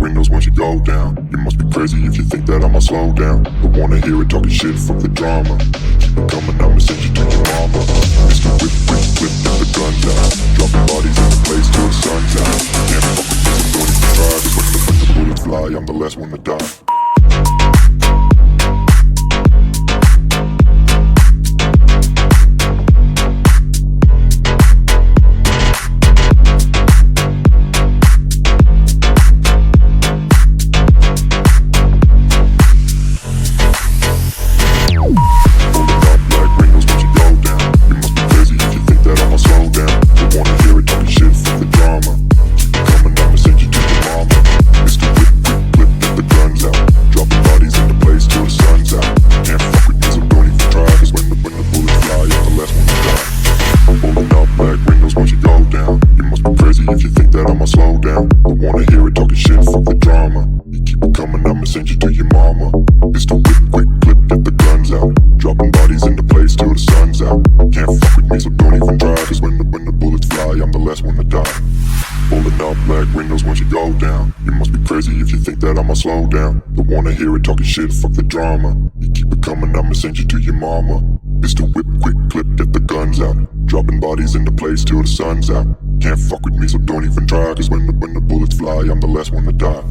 windows once you go down. You must be crazy if you think that I'ma slow down. Don't wanna hear it talking shit, fuck the drama. Keep it coming, I'ma send you to your mama. Mr. Whip, whip, whip, get the guns out. Dropping bodies in the place till the sun's out. Can't fuck with me, so don't even try. Cause when the bullets fly, I'm the last one to die. If you think that I'ma slow down, don't wanna hear it talking shit, fuck the drama. You keep it coming, I'ma send you to your mama. It's the whip, quick clip, get the guns out. Dropping bodies into place till the sun's out. Can't fuck with me, so don't even try. Cause when the bullets fly, I'm the last one to die. Pulling up black windows once you go down. You must be crazy if you think that I'ma slow down. Don't wanna hear it talking shit, fuck the drama. You keep it coming, I'ma send you to your mama. It's the whip, quick clip, get the guns out. Dropping bodies into place till the sun's out. Can't fuck with me, so don't even try. Cause when the bullets fly, I'm the last one to die.